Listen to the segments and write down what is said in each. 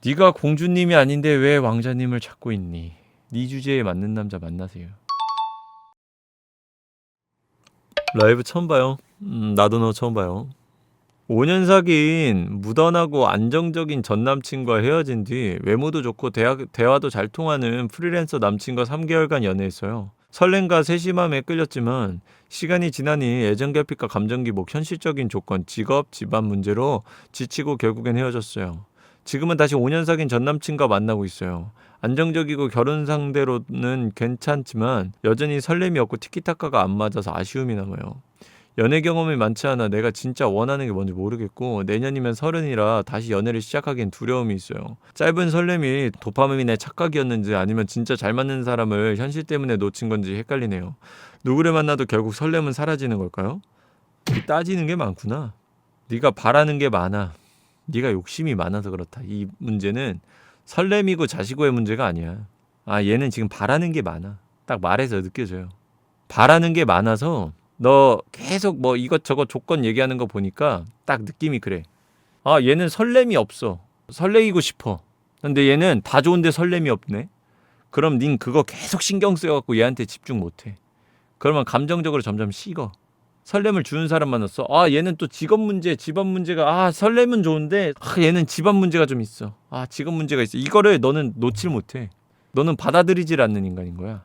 네가 공주님이 아닌데 왜 왕자님을 찾고 있니? 네 주제에 맞는 남자 만나세요. 라이브 처음 봐요. 나도 너 처음 봐요. 5년 사귄 무던하고 안정적인 전 남친과 헤어진 뒤 외모도 좋고 대화도 잘 통하는 프리랜서 남친과 3개월간 연애했어요. 설렘과 세심함에 끌렸지만 시간이 지나니 애정 결핍과 감정 기복, 현실적인 조건, 직업, 집안 문제로 지치고 결국엔 헤어졌어요. 지금은 다시 5년 사귄 전 남친과 만나고 있어요. 안정적이고 결혼 상대로는 괜찮지만 여전히 설렘이 없고 티키타카가 안 맞아서 아쉬움이 남아요. 연애 경험이 많지 않아 내가 진짜 원하는 게 뭔지 모르겠고 내년이면 30이라 다시 연애를 시작하기엔 두려움이 있어요. 짧은 설렘이 도파민의 착각이었는지 아니면 진짜 잘 맞는 사람을 현실 때문에 놓친 건지 헷갈리네요. 누구를 만나도 결국 설렘은 사라지는 걸까요? 따지는 게 많구나. 네가 바라는 게 많아. 네가 욕심이 많아서 그렇다. 이 문제는 설렘이고 자시고의 문제가 아니야. 아, 얘는 지금 바라는 게 많아. 딱 말해서 느껴져요. 바라는 게 많아서 너 계속 뭐 이것저것 조건 얘기하는 거 보니까 딱 느낌이 그래. 아, 얘는 설렘이 없어. 설레이고 싶어. 근데 얘는 다 좋은데 설렘이 없네. 그럼 닌 그거 계속 신경 쓰여갖고 얘한테 집중 못해. 그러면 감정적으로 점점 식어. 설렘을 주는 사람 만났어. 아, 얘는 또 직업 문제, 집안 문제가, 아, 설렘은 좋은데, 아, 얘는 집안 문제가 좀 있어. 아, 직업 문제가 있어. 이거를 너는 놓질 못해. 너는 받아들이질 않는 인간인 거야.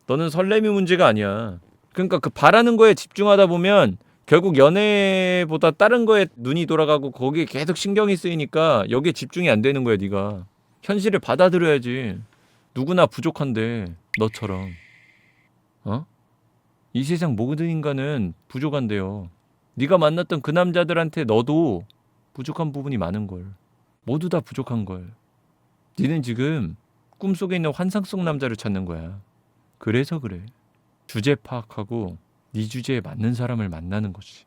너는 설렘이 문제가 아니야. 그러니까 그 바라는 거에 집중하다 보면 결국 연애보다 다른 거에 눈이 돌아가고 거기에 계속 신경이 쓰이니까 여기에 집중이 안 되는 거야, 네가. 현실을 받아들여야지. 누구나 부족한데 너처럼. 어? 이 세상 모든 인간은 부족한데요. 네가 만났던 그 남자들한테 너도 부족한 부분이 많은 걸. 모두 다 부족한 걸. 니는 지금 꿈속에 있는 환상 속 남자를 찾는 거야. 그래서 그래. 주제 파악하고 네 주제에 맞는 사람을 만나는 거지.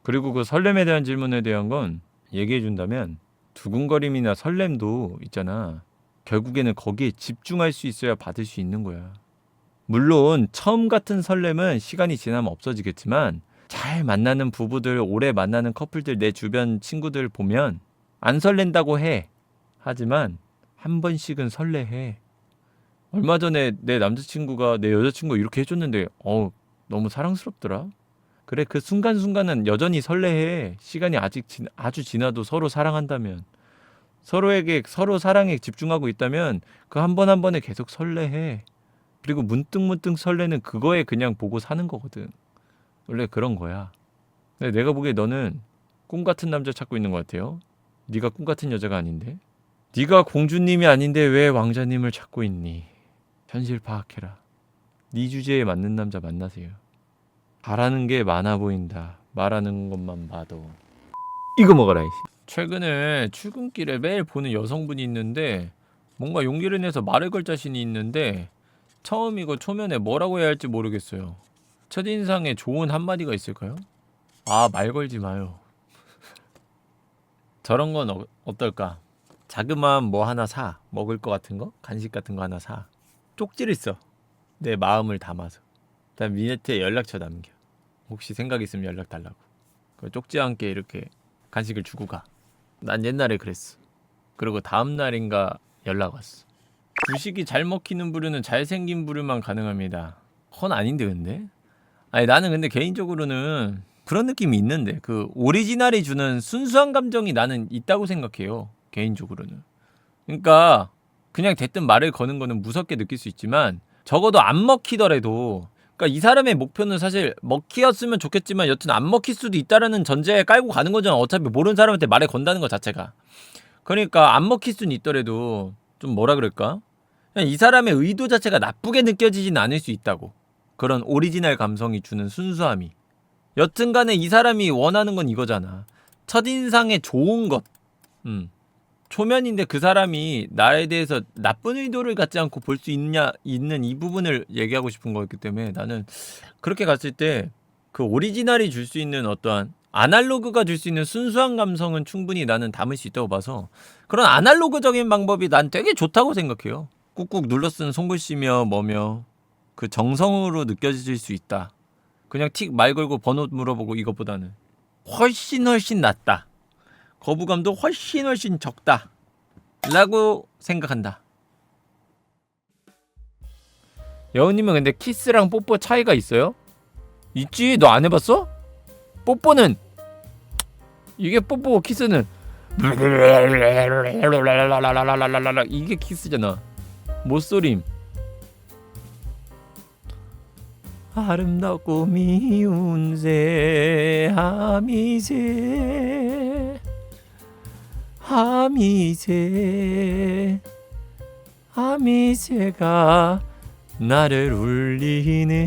그리고 그 설렘에 대한 질문에 대한 건 얘기해 준다면 두근거림이나 설렘도 있잖아. 결국에는 거기에 집중할 수 있어야 받을 수 있는 거야. 물론 처음 같은 설렘은 시간이 지나면 없어지겠지만 잘 만나는 부부들, 오래 만나는 커플들, 내 주변 친구들 보면 안 설렌다고 해. 하지만 한 번씩은 설레해. 얼마 전에 내 남자친구가 내 여자친구 이렇게 해줬는데 너무 사랑스럽더라. 그래, 그 순간순간은 여전히 설레해. 시간이 아주 지나도 서로 사랑한다면, 서로에게 서로 사랑에 집중하고 있다면 그 한 번 한 번에 계속 설레해. 그리고 문득문득 설레는 그거에 그냥 보고 사는 거거든. 원래 그런 거야. 근데 내가 보기에 너는 꿈 같은 남자 찾고 있는 것 같아요. 네가 꿈 같은 여자가 아닌데. 네가 공주님이 아닌데 왜 왕자님을 찾고 있니? 현실 파악해라. 네 주제에 맞는 남자 만나세요. 바라는 게 많아 보인다. 말하는 것만 봐도. 이거 먹어라. 최근에 출근길에 매일 보는 여성분이 있는데 뭔가 용기를 내서 말을 걸 자신이 있는데 처음이고 초면에 뭐라고 해야 할지 모르겠어요. 첫인상에 좋은 한마디가 있을까요? 아, 말 걸지 마요. 저런 건 어떨까? 자그마한 뭐 하나 사. 먹을 거 같은 거? 간식 같은 거 하나 사. 쪽지를 써. 내 마음을 담아서. 그다음 밑에 연락처 남겨. 혹시 생각 있으면 연락 달라고. 그 쪽지와 함께 이렇게 간식을 주고 가. 난 옛날에 그랬어. 그리고 다음 날인가 연락 왔어. 주식이 잘 먹히는 부류는 잘생긴 부류만 가능합니다. 헌 아닌데 근데? 아니 나는 근데 개인적으로는 그런 느낌이 있는데 그 오리지널이 주는 순수한 감정이 나는 있다고 생각해요. 개인적으로는. 그러니까 그냥 대뜸 말을 거는 거는 무섭게 느낄 수 있지만 적어도 안 먹히더라도 그러니까 이 사람의 목표는 사실 먹히었으면 좋겠지만 여튼 안 먹힐 수도 있다라는 전제에 깔고 가는 거잖아. 어차피 모르는 사람한테 말을 건다는 것 자체가. 그러니까 안 먹힐 수는 있더라도 좀 뭐라 그럴까? 그냥 이 사람의 의도 자체가 나쁘게 느껴지진 않을 수 있다고. 그런 오리지널 감성이 주는 순수함이. 여튼간에 이 사람이 원하는 건 이거잖아. 첫인상에 좋은 것. 초면인데 그 사람이 나에 대해서 나쁜 의도를 갖지 않고 볼 수 있는 이 부분을 얘기하고 싶은 거였기 때문에 나는 그렇게 갔을 때 그 오리지널이 줄 수 있는 어떠한 아날로그가 줄 수 있는 순수한 감성은 충분히 나는 담을 수 있다고 봐서 그런 아날로그적인 방법이 난 되게 좋다고 생각해요. 꾹꾹 눌러 쓰는 손글씨며 뭐며 그 정성으로 느껴질 수 있다. 그냥 틱 말 걸고 번호 물어보고 이것보다는 훨씬 낫다. 거부감도 훨씬 적다. 라고 생각한다. 여우님은 근데 키스랑 뽀뽀 차이가 있어요? 있지? 너 안 해봤어? 뽀뽀는 이게 뽀뽀고 키스는 이게 키스잖아. 못소림. 아름답고 미운 새 하미새 하미새 하미새가 나를 울리네.